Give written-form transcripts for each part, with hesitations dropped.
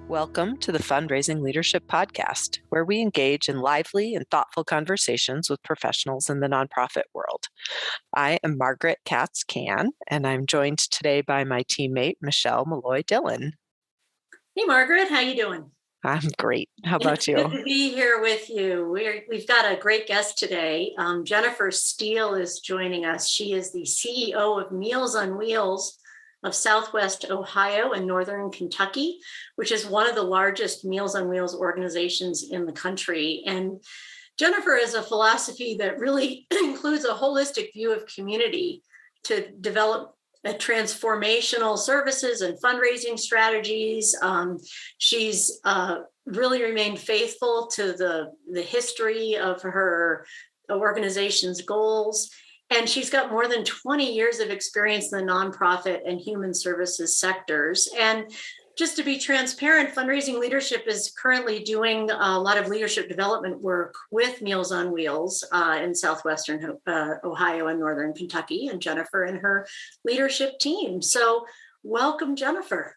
Welcome to the Fundraising Leadership Podcast, where we engage in lively and thoughtful conversations with professionals in the nonprofit world. I am Margaret Katz-Kann, and I'm joined today by my teammate, Michelle Malloy-Dillon. Hey, Margaret, how you doing? I'm great. How about you? It's good to be here with you. We've got a great guest today. Jennifer Steele is joining us. She is the CEO of Meals on Wheels of Southwest Ohio and Northern Kentucky, which is one of the largest Meals on Wheels organizations in the country. And Jennifer has a philosophy that really includes a holistic view of community to develop transformational services and fundraising strategies. She's really remained faithful to the history of her organization's goals. And she's got more than 20 years of experience in the nonprofit and human services sectors. And just to be transparent, Fundraising Leadership is currently doing a lot of leadership development work with Meals on Wheels in Southwestern Ohio and Northern Kentucky, and Jennifer and her leadership team. So welcome, Jennifer.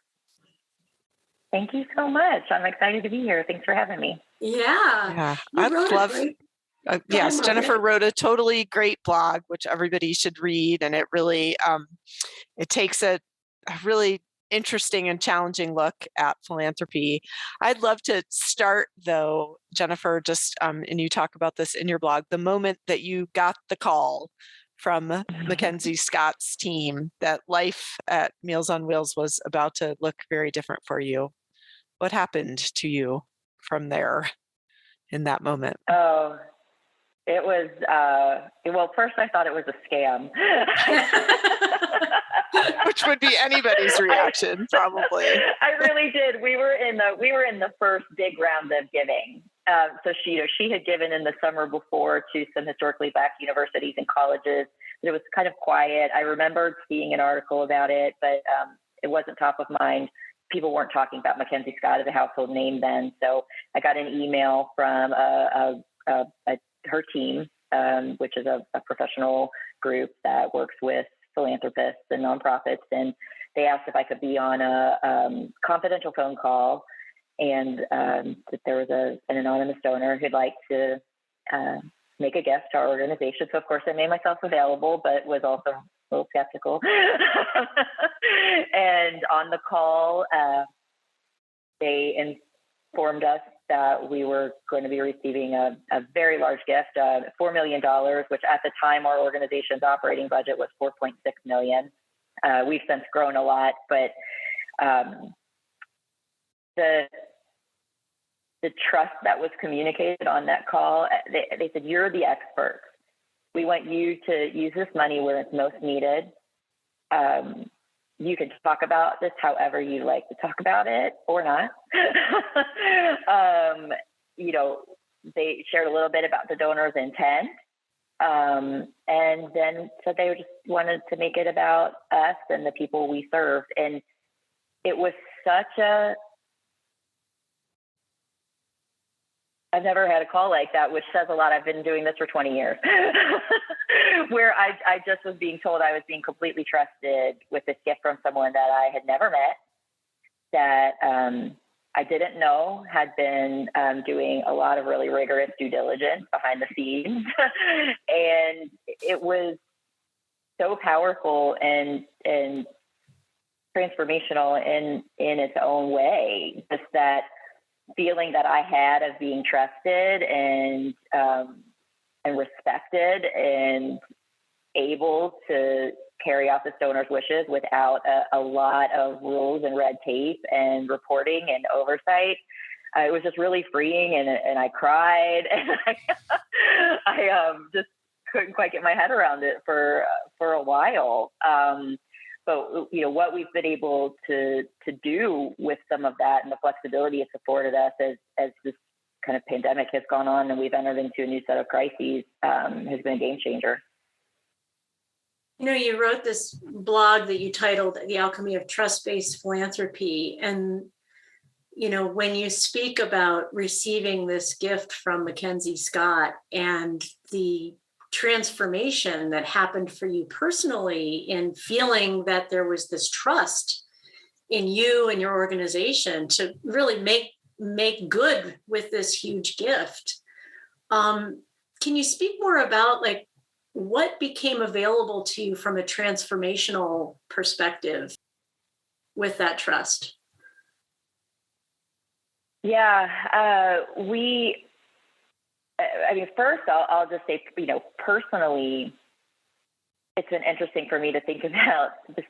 Thank you so much. I'm excited to be here. Thanks for having me. Yeah. I'd love... yes, Jennifer wrote a totally great blog, which everybody should read. And it really, it takes a really interesting and challenging look at philanthropy. I'd love to start, though, Jennifer, just, and you talk about this in your blog, the moment that you got the call from MacKenzie Scott's team that life at Meals on Wheels was about to look very different for you. What happened to you from there in that moment? Oh, it was, well, first I thought it was a scam. Which would be anybody's reaction, probably. I really did. We were in the first big round of giving. So she had given in the summer before to some historically Black universities and colleges. It was kind of quiet. I remembered seeing an article about it, but it wasn't top of mind. People weren't talking about MacKenzie Scott as a household name then. So I got an email from her team, which is a professional group that works with philanthropists and nonprofits. And they asked if I could be on a confidential phone call, and that there was an anonymous donor who'd like to make a guest to our organization. So of course I made myself available, but was also a little skeptical. And on the call, they informed us that we were going to be receiving a very large gift, $4 million, which at the time our organization's operating budget was $4.6 million. We've since grown a lot, but the trust that was communicated on that call, they said, "You're the expert. We want you to use this money where it's most needed. You can talk about this however you like to talk about it or not." They shared a little bit about the donor's intent, and then said they just wanted to make it about us and the people we served. And it was I've never had a call like that, which says a lot. I've been doing this for 20 years, where I just was being told I was being completely trusted with this gift from someone that I had never met, that I didn't know had been doing a lot of really rigorous due diligence behind the scenes. And it was so powerful and transformational in its own way. Just that feeling that I had of being trusted and respected and able to carry out this donor's wishes without a lot of rules and red tape and reporting and oversight. It was just really freeing, and I cried, and I just couldn't quite get my head around it for a while. But what we've been able to do with some of that and the flexibility it's afforded us as this kind of pandemic has gone on and we've entered into a new set of crises has been a game changer. You wrote this blog that you titled The Alchemy of Trust-Based Philanthropy. And, when you speak about receiving this gift from MacKenzie Scott and the transformation that happened for you personally in feeling that there was this trust in you and your organization to really make good with this huge gift. Can you speak more about like what became available to you from a transformational perspective with that trust? Yeah, first I'll just say, personally, it's been interesting for me to think about just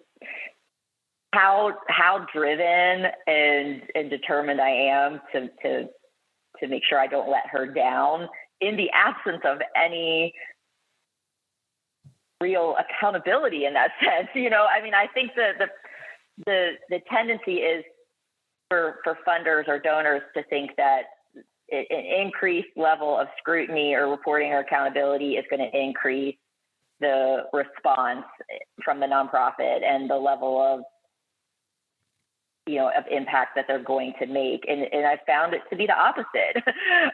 how driven and determined I am to make sure I don't let her down in the absence of any real accountability in that sense. I think the tendency is for funders or donors to think that an increased level of scrutiny or reporting or accountability is going to increase the response from the nonprofit and the level of impact that they're going to make. And I found it to be the opposite.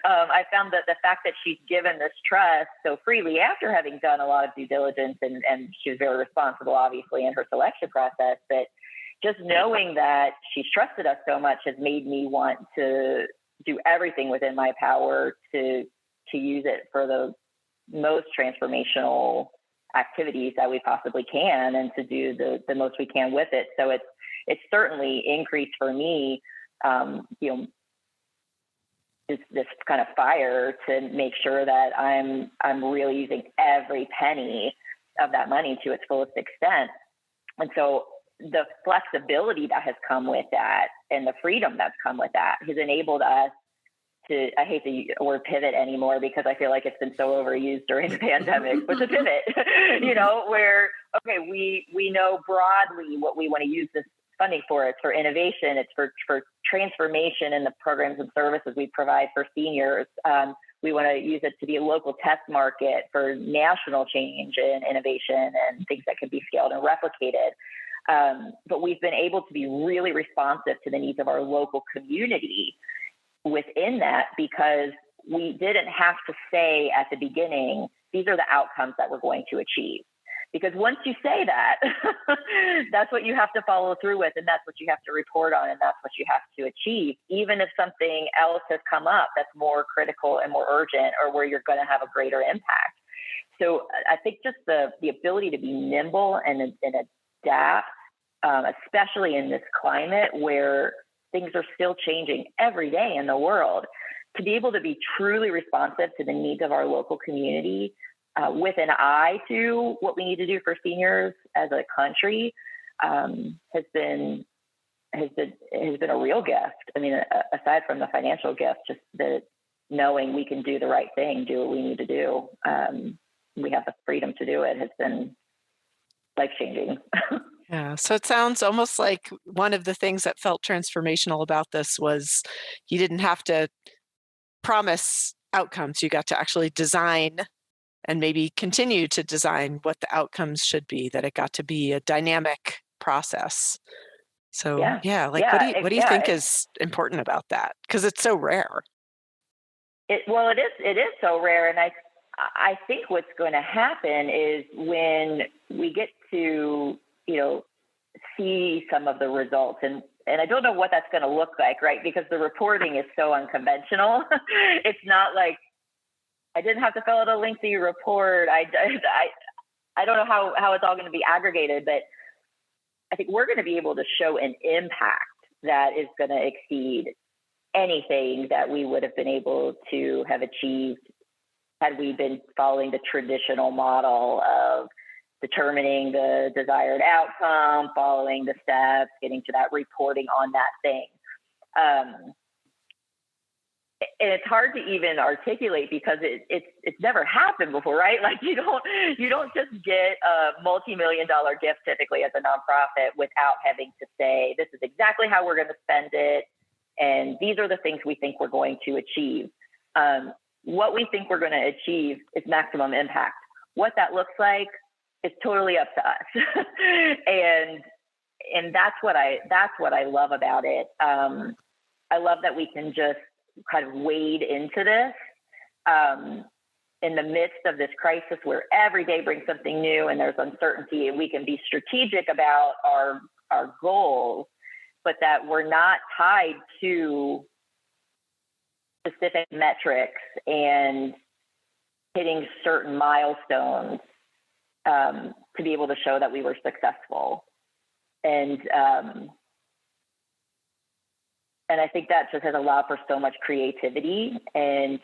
I found that the fact that she's given this trust so freely after having done a lot of due diligence, and she was very responsible, obviously, in her selection process, but just knowing that she's trusted us so much has made me want to do everything within my power to use it for the most transformational activities that we possibly can, and to do the most we can with it. So it's certainly increased for me, this kind of fire to make sure that I'm really using every penny of that money to its fullest extent. And so the flexibility that has come with that and the freedom that's come with that has enabled us to, I hate the word pivot anymore because I feel like it's been so overused during the pandemic, but to pivot, where, okay, we know broadly what we want to use this funding for. It's for innovation. It's for transformation in the programs and services we provide for seniors. We want to use it to be a local test market for national change and innovation and things that can be scaled and replicated. But we've been able to be really responsive to the needs of our local community within that, because we didn't have to say at the beginning, these are the outcomes that we're going to achieve. Because once you say that, that's what you have to follow through with, and that's what you have to report on, and that's what you have to achieve, even if something else has come up that's more critical and more urgent, or where you're going to have a greater impact. So I think just the ability to be nimble and adapt, especially in this climate where things are still changing every day in the world, to be able to be truly responsive to the needs of our local community, with an eye to what we need to do for seniors as a country, has been a real gift. I mean, aside from the financial gift, just the knowing we can do the right thing, do what we need to do. We have the freedom to do it has been life-changing. Yeah. So it sounds almost like one of the things that felt transformational about this was you didn't have to promise outcomes. You got to actually design and maybe continue to design what the outcomes should be, that it got to be a dynamic process. So what do you think is important about that? Because it's so rare. It is so rare. And I think what's going to happen is when we get to, see some of the results, and I don't know what that's going to look like, right? Because the reporting is so unconventional. It's not like I didn't have to fill out a lengthy report. I don't know how it's all going to be aggregated, but I think we're going to be able to show an impact that is going to exceed anything that we would have been able to have achieved had we been following the traditional model of determining the desired outcome, following the steps, getting to that reporting on that thing. And it's hard to even articulate because it's never happened before, right? Like you don't just get a multi-million-dollar gift typically as a nonprofit without having to say, this is exactly how we're going to spend it, and these are the things we think we're going to achieve. What we think we're going to achieve is maximum impact. What that looks like is totally up to us. and that's what I love about it. I love that we can just kind of wade into this in the midst of this crisis where every day brings something new and there's uncertainty, and we can be strategic about our goals, but that we're not tied to specific metrics and hitting certain milestones to be able to show that we were successful. And I think that just has allowed for so much creativity and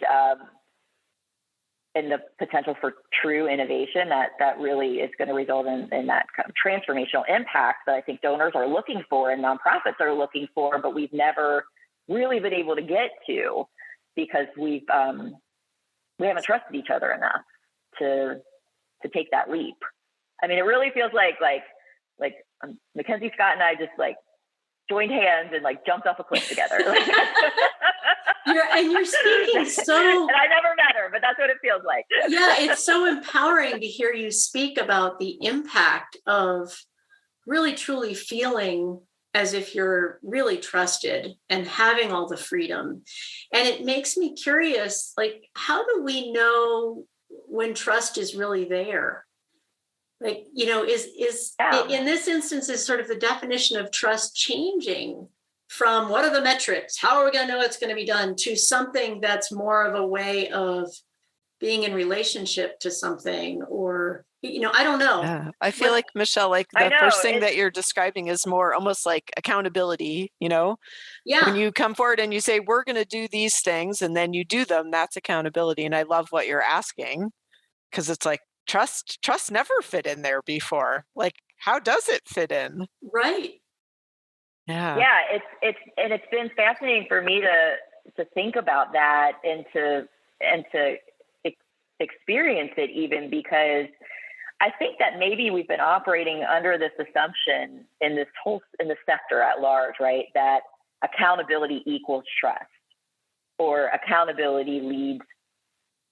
the potential for true innovation that really is going to result in that kind of transformational impact that I think donors are looking for and nonprofits are looking for, but we've never really been able to get to because we haven't trusted each other enough to take that leap. I mean, it really feels like MacKenzie Scott and I just like joined hands and like jumped off a cliff together. You're speaking so. And I never met her, but that's what it feels like. Yeah, it's so empowering to hear you speak about the impact of really truly feeling as if you're really trusted and having all the freedom. And it makes me curious, like, how do we know when trust is really there? Like, you know, is in this instance, is sort of the definition of trust changing from what are the metrics? How are we going to know it's going to be done to something that's more of a way of being in relationship to something, or, you know, I don't know. Yeah. I feel like, Michelle, like the first thing that you're describing is more almost like accountability, you know? Yeah. When you come forward and you say, we're going to do these things, and then you do them, that's accountability. And I love what you're asking, because it's like, trust never fit in there before. Like, how does it fit in? Right. Yeah. It's been fascinating for me to think about that and to experience it, even because I think that maybe we've been operating under this assumption in the sector at large, right? That accountability equals trust, or accountability leads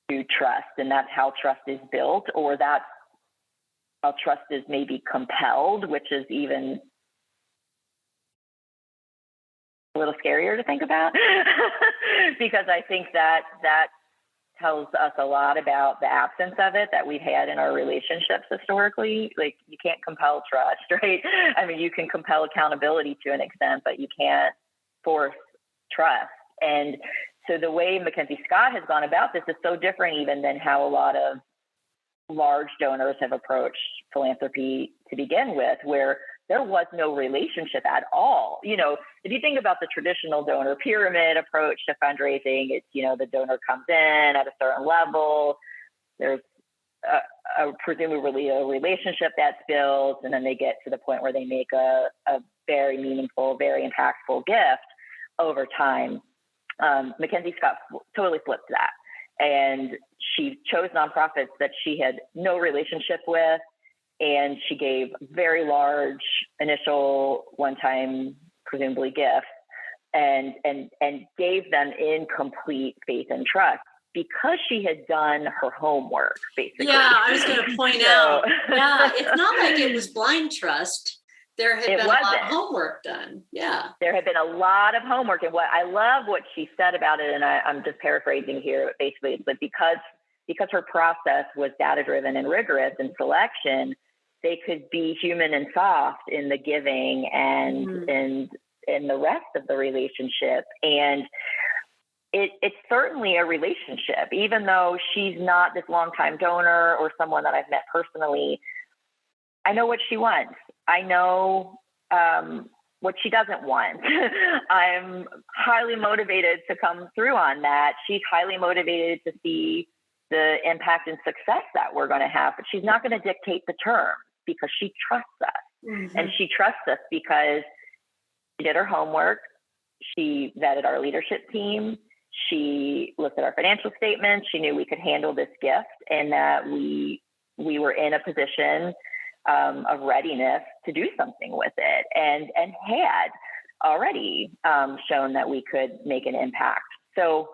to trust, and that's how trust is built, or that's how trust is maybe compelled, which is even a little scarier to think about because I think that tells us a lot about the absence of it that we've had in our relationships historically. Like, you can't compel trust, right? I mean, you can compel accountability to an extent, but you can't force trust. And so the way MacKenzie Scott has gone about this is so different even than how a lot of large donors have approached philanthropy to begin with, where there was no relationship at all. You know, if you think about the traditional donor pyramid approach to fundraising, it's, you know, the donor comes in at a certain level, there's presumably a relationship that's built, and then they get to the point where they make a very meaningful, very impactful gift over time. MacKenzie Scott totally flipped that. And she chose nonprofits that she had no relationship with, and she gave very large initial one-time, presumably, gifts, and gave them in complete faith and trust because she had done her homework, basically. Yeah, I was going to point out. Yeah, it's not like it was blind trust. There had been a lot of homework done. Yeah. There had been a lot of homework. And what I love what she said about it, and I'm just paraphrasing here, basically, but because her process was data-driven and rigorous in selection, they could be human and soft in the giving and in the rest of the relationship. And it's certainly a relationship, even though she's not this longtime donor or someone that I've met personally. I know what she wants. I know what she doesn't want. I'm highly motivated to come through on that. She's highly motivated to see the impact and success that we're going to have, but she's not going to dictate the terms because she trusts us. Mm-hmm. And she trusts us because she did her homework. She vetted our leadership team. She looked at our financial statements. She knew we could handle this gift and that we were in a position of readiness to do something with it, and had already shown that we could make an impact. So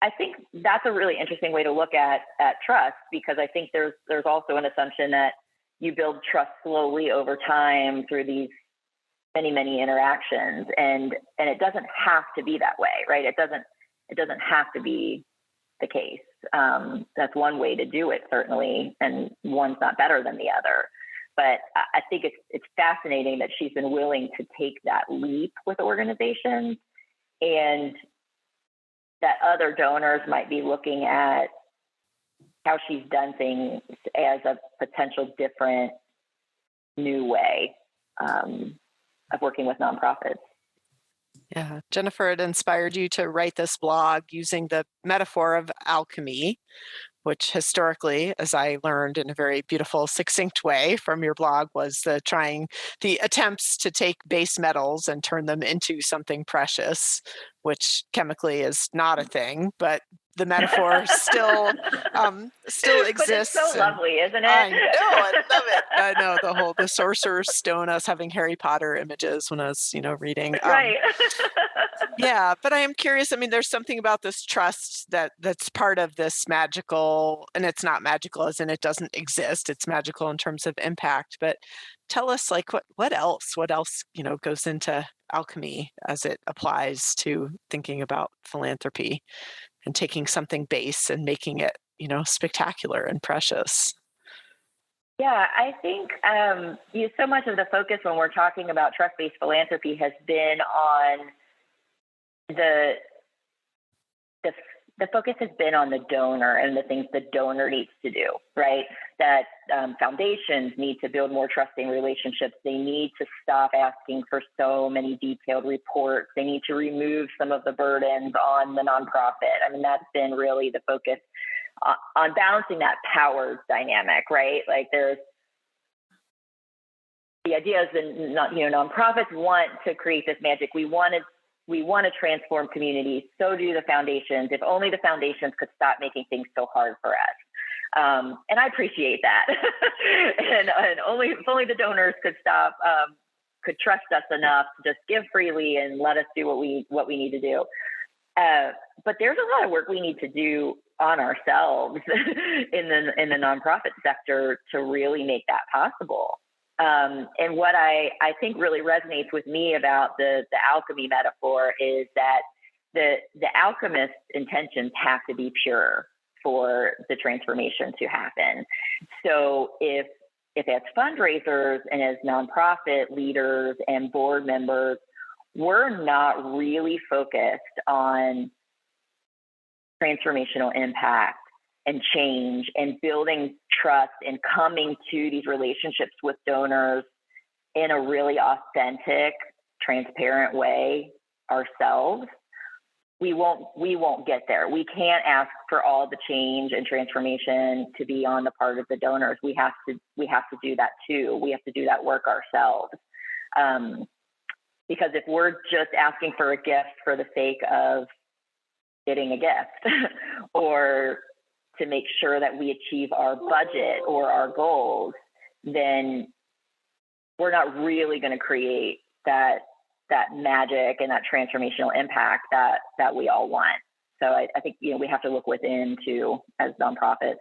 I think that's a really interesting way to look at trust, because I think there's also an assumption that you build trust slowly over time through these many interactions, and it doesn't have to be that way, right? It doesn't have to be the case. That's one way to do it, certainly, and one's not better than the other. But I think it's fascinating that she's been willing to take that leap with organizations, and that other donors might be looking at how she's done things as a potential different new way of working with nonprofits. Yeah, Jennifer, it inspired you to write this blog using the metaphor of alchemy, which historically, as I learned in a very beautiful, succinct way from your blog, was the attempts to take base metals and turn them into something precious, which chemically is not a thing, but the metaphor still exists. But it's so lovely, isn't it? I know, I love it. I know the Sorcerer's Stone. I was having Harry Potter images when I was, reading. Right. Yeah, but I am curious. I mean, there's something about this trust that's part of this magical, and it's not magical as in it doesn't exist. It's magical in terms of impact. But tell us, like, what else? What else, goes into alchemy as it applies to thinking about philanthropy and taking something base and making it, spectacular and precious. Yeah, I think so much of the focus when we're talking about trust-based philanthropy has been on the focus has been on the donor and the things the donor needs to do, right? That foundations need to build more trusting relationships. They need to stop asking for so many detailed reports. They need to remove some of the burdens on the nonprofit. I mean, that's been really the focus on balancing that power dynamic, right? Like there's the idea is that nonprofits want to create this magic. We want to transform communities. So do the foundations. If only the foundations could stop making things so hard for us. And I appreciate that. and if only the donors could could trust us enough to just give freely and let us do what we need to do. But there's a lot of work we need to do on ourselves in the nonprofit sector to really make that possible. And what I think really resonates with me about the alchemy metaphor is that the alchemist's intentions have to be pure for the transformation to happen. So if as fundraisers and as nonprofit leaders and board members, we're not really focused on transformational impact and change and building trust and coming to these relationships with donors in a really authentic, transparent way ourselves, we won't get there. We can't ask for all the change and transformation to be on the part of the donors. We have to do that too. We have to do that work ourselves. Because if we're just asking for a gift for the sake of getting a gift or to make sure that we achieve our budget or our goals, then we're not really going to create that magic and that transformational impact that we all want. So I think we have to look within too as nonprofits.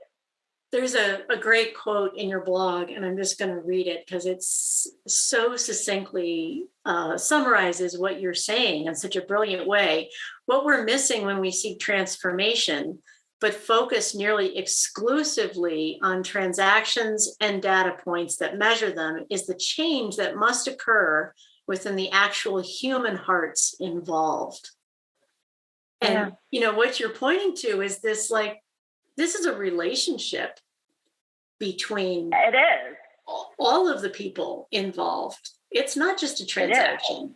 There's a great quote in your blog, and I'm just going to read it because it's so succinctly summarizes what you're saying in such a brilliant way. What we're missing when we seek transformation, but focus nearly exclusively on transactions and data points that measure them, is the change that must occur within the actual human hearts involved. And, what you're pointing to is this is a relationship between it is all of the people involved. It's not just a transaction.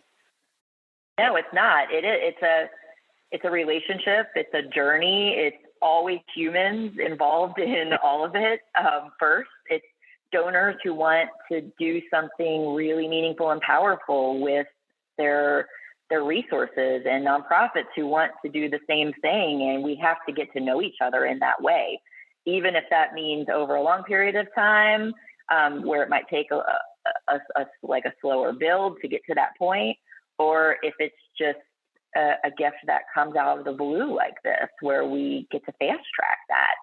No, it's not. It's a relationship. It's a journey. It's always humans involved in all of it. First, it's donors who want to do something really meaningful and powerful with their resources, and nonprofits who want to do the same thing. And we have to get to know each other in that way, even if that means over a long period of time, where it might take a slower build to get to that point, or if it's just a gift that comes out of the blue like this, where we get to fast track that.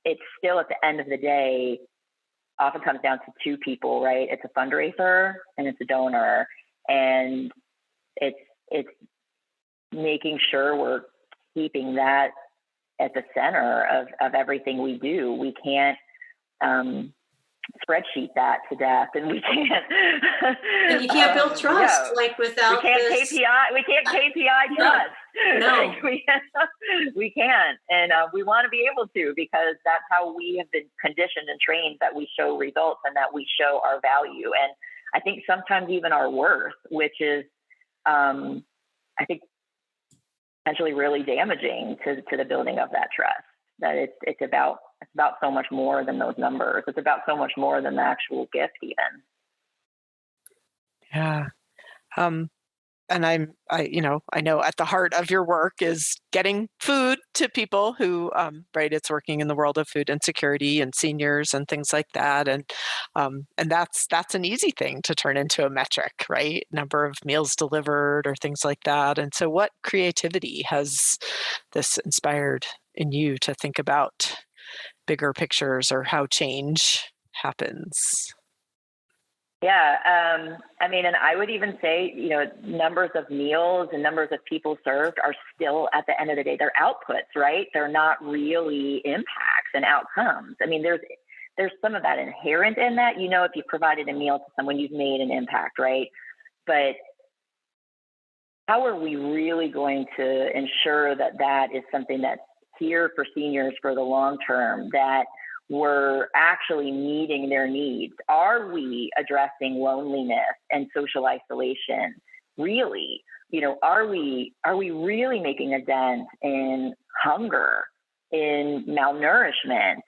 It's still, at the end of the day, often comes down to two people, right? It's a fundraiser and it's a donor. And it's making sure we're keeping that at the center of everything we do. We can't spreadsheet that to death, and we can't. And you can't build trust without this. We can't KPI trust. No. We can't, and we want to be able to, because that's how we have been conditioned and trained, that we show results and that we show our value, and I think sometimes even our worth, which is, I think, potentially really damaging to the building of that trust. That it's about so much more than those numbers. It's about so much more than the actual gift, even. Yeah. And I know at the heart of your work is getting food to people who, right, it's working in the world of food insecurity and seniors and things like that. And that's an easy thing to turn into a metric, right? Number of meals delivered or things like that. And so what creativity has this inspired in you to think about bigger pictures or how change happens? Yeah. I mean, and I would even say, numbers of meals and numbers of people served are still, at the end of the day, they're outputs, right? They're not really impacts and outcomes. I mean, there's some of that inherent in that, if you provided a meal to someone, you've made an impact, right? But how are we really going to ensure that that is something that's here for seniors for the long term, that we're actually meeting their needs? Are we addressing loneliness and social isolation? Really, are we really making a dent in hunger, in malnourishment?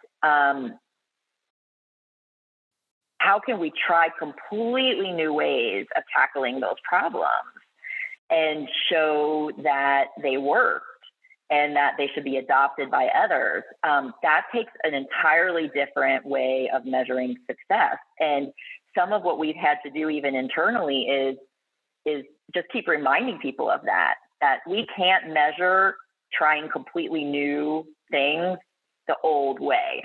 How can we try completely new ways of tackling those problems and show that they work and that they should be adopted by others? That takes an entirely different way of measuring success. And some of what we've had to do even internally is just keep reminding people of that we can't measure trying completely new things the old way.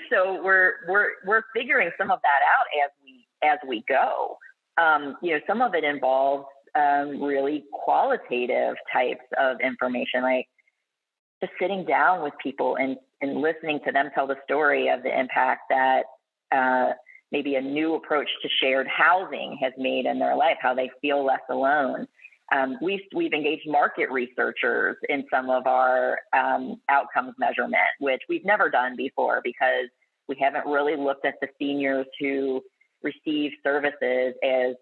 So we're figuring some of that out as we go. Some of it involves really qualitative types of information, like just sitting down with people and listening to them tell the story of the impact that maybe a new approach to shared housing has made in their life, how they feel less alone. We've engaged market researchers in some of our outcomes measurement, which we've never done before because we haven't really looked at the seniors who receive services as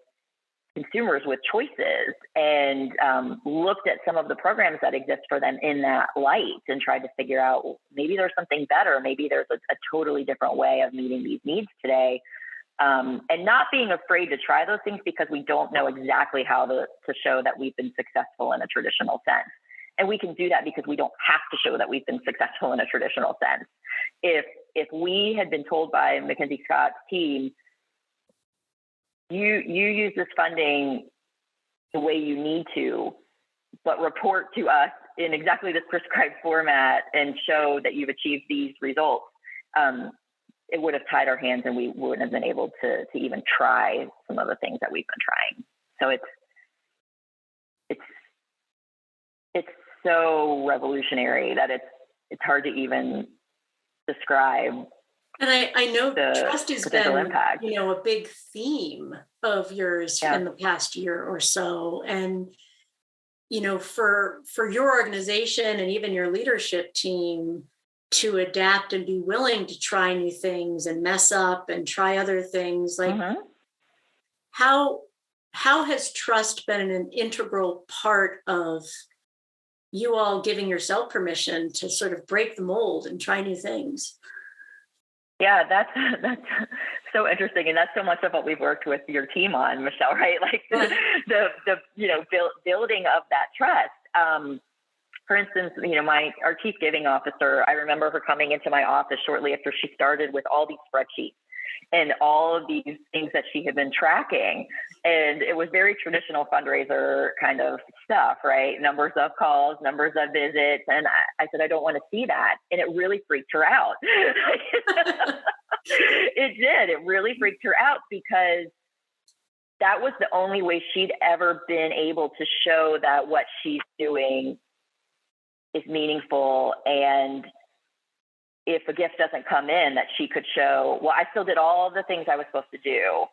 consumers with choices, and looked at some of the programs that exist for them in that light and tried to figure out, well, maybe there's something better. Maybe there's a totally different way of meeting these needs today. And not being afraid to try those things because we don't know exactly how to show that we've been successful in a traditional sense. And we can do that because we don't have to show that we've been successful in a traditional sense. If we had been told by MacKenzie Scott's team, you use this funding the way you need to, but report to us in exactly this prescribed format and show that you've achieved these results, it would have tied our hands and we wouldn't have been able to even try some of the things that we've been trying. So it's so revolutionary that it's hard to even describe. And I know trust has been, impact. A big theme of yours in the past year or so. And, for your organization and even your leadership team to adapt and be willing to try new things and mess up and try other things, like how has trust been an integral part of you all giving yourself permission to sort of break the mold and try new things? Yeah, that's so interesting, and that's so much of what we've worked with your team on, Michelle. Right, like the building of that trust. For instance, our chief giving officer, I remember her coming into my office shortly after she started with all these spreadsheets and all of these things that she had been tracking. And it was very traditional fundraiser kind of stuff, right? Numbers of calls, numbers of visits. And I said, I don't want to see that. And it really freaked her out. It did. It really freaked her out because that was the only way she'd ever been able to show that what she's doing is meaningful and if a gift doesn't come in, that she could show, well, I still did all the things I was supposed to do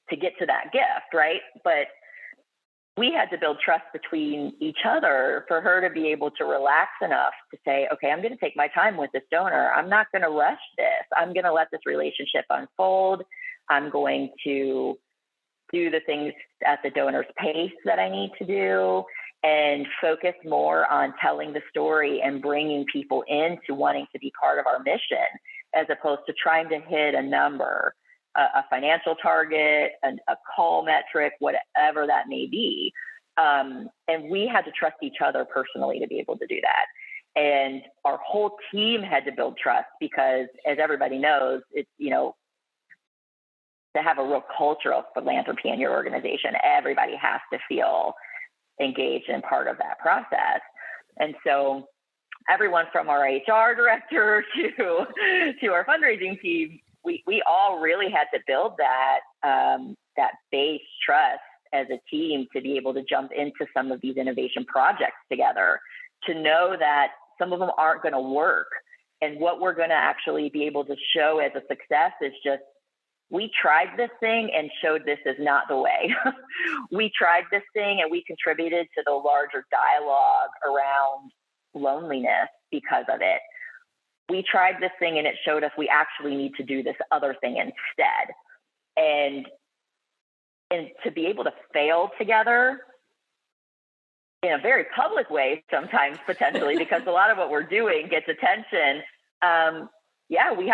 to get to that gift, right? But we had to build trust between each other for her to be able to relax enough to say, okay, I'm going to take my time with this donor. I'm not going to rush this. I'm going to let this relationship unfold. I'm going to do the things at the donor's pace that I need to do and focus more on telling the story and bringing people into wanting to be part of our mission, as opposed to trying to hit a number, a financial target, a call metric, whatever that may be. And we had to trust each other personally to be able to do that. And our whole team had to build trust because, as everybody knows, it's, to have a real culture of philanthropy in your organization, everybody has to feel engaged and part of that process. And so everyone from our HR director to our fundraising team, we all really had to build that base trust as a team to be able to jump into some of these innovation projects together, to know that some of them aren't going to work. And what we're going to actually be able to show as a success is just, we tried this thing and showed this is not the way. We tried this thing and we contributed to the larger dialogue around loneliness because of it. We tried this thing and it showed us we actually need to do this other thing instead. And to be able to fail together in a very public way, sometimes potentially, because a lot of what we're doing gets attention. We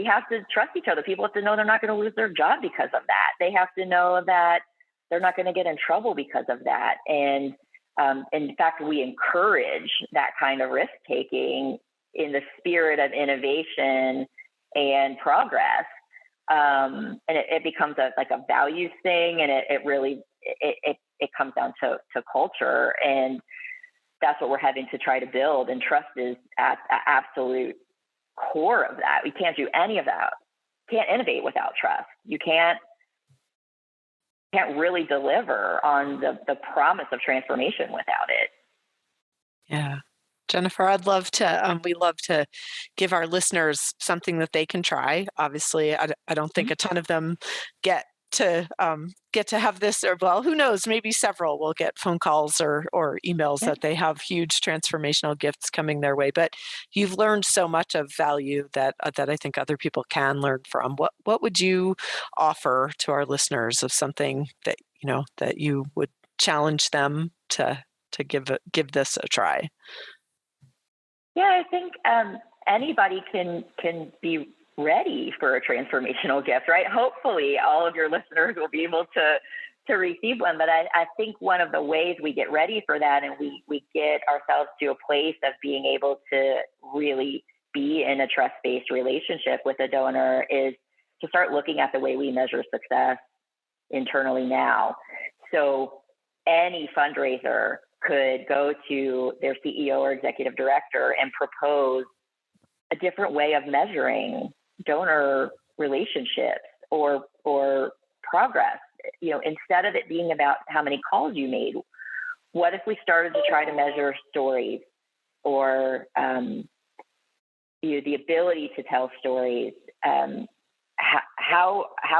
have to trust each other. People have to know they're not going to lose their job because of that. They have to know that they're not going to get in trouble because of that. And in fact, we encourage that kind of risk taking in the spirit of innovation and progress. And it becomes a values thing, and it really comes down to culture, and that's what we're having to try to build. And trust is at the absolute core of that. We can't do any of that. Can't innovate without trust. You can't really deliver on the promise of transformation without it. Yeah. Jennifer, I'd love to, we love to give our listeners something that they can try. Obviously, I don't think a ton of them get to have this, or, well, who knows, maybe several will get phone calls or emails that they have huge transformational gifts coming their way. But you've learned so much of value that I think other people can learn from. What would you offer to our listeners of something that, that you would challenge them to give this a try? Yeah, I think anybody can be ready for a transformational gift, right? Hopefully all of your listeners will be able to receive one. But I think one of the ways we get ready for that, and we get ourselves to a place of being able to really be in a trust-based relationship with a donor, is to start looking at the way we measure success internally now. So any fundraiser could go to their CEO or executive director and propose a different way of measuring donor relationships or progress. Instead of it being about how many calls you made, what if we started to try to measure stories, or the ability to tell stories? How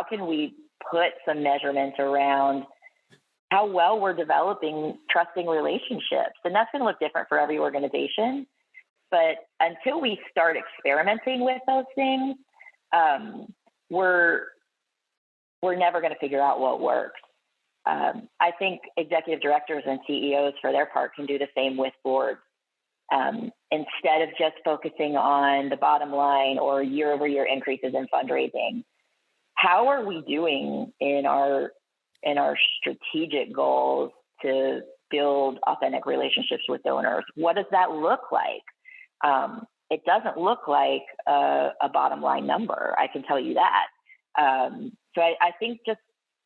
can we put some measurements around how well we're developing trusting relationships? And that's going to look different for every organization. But until we start experimenting with those things, we're never going to figure out what works. I think executive directors and CEOs, for their part, can do the same with boards. Instead of just focusing on the bottom line or year-over-year increases in fundraising, how are we doing in our strategic goals to build authentic relationships with donors? What does that look like? It doesn't look like a bottom line number, I can tell you that. So I think just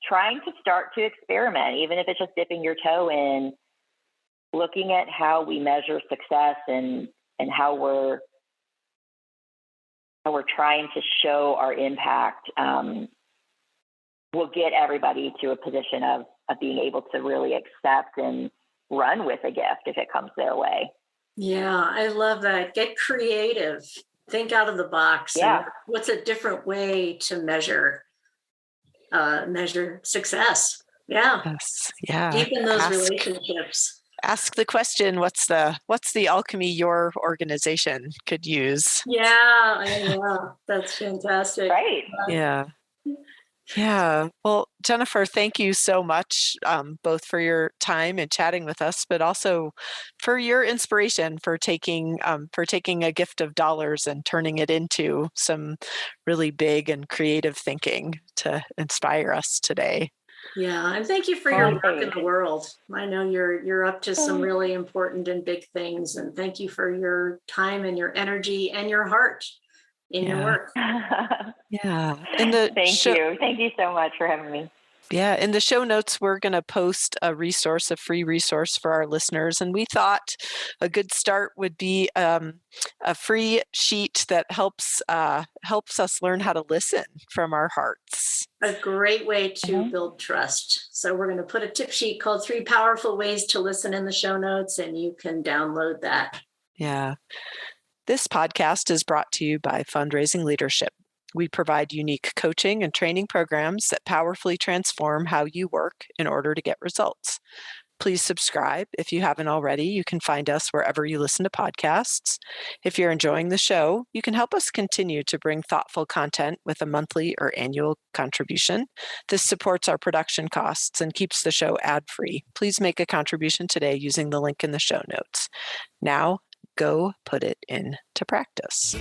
trying to start to experiment, even if it's just dipping your toe in, looking at how we measure success and how we're trying to show our impact, will get everybody to a position of being able to really accept and run with a gift if it comes their way. Yeah, I love that. Get creative. think out of the box. Yeah. And what's a different way to measure success? Yeah. Yes. Yeah. Deepen those relationships. Ask the question, what's the alchemy your organization could use? Yeah, that's fantastic. Right. Yeah. Well, Jennifer, thank you so much, both for your time and chatting with us, but also for your inspiration for taking a gift of dollars and turning it into some really big and creative thinking to inspire us today. Yeah, and thank you for your work in the world. I know you're up to some really important and big things, and thank you for your time and your energy and your heart in your work. Yeah. Thank you so much for having me. Yeah, in the show notes, we're going to post a free resource for our listeners. And we thought a good start would be a free sheet that helps us learn how to listen from our hearts. A great way to build trust. So we're going to put a tip sheet called 3 Powerful Ways to Listen in the show notes, and you can download that. Yeah. This podcast is brought to you by Fundraising Leadership. We provide unique coaching and training programs that powerfully transform how you work in order to get results. Please subscribe if you haven't already. You can find us wherever you listen to podcasts. If you're enjoying the show, you can help us continue to bring thoughtful content with a monthly or annual contribution. This supports our production costs and keeps the show ad-free. Please make a contribution today using the link in the show notes. Now, go put it into practice.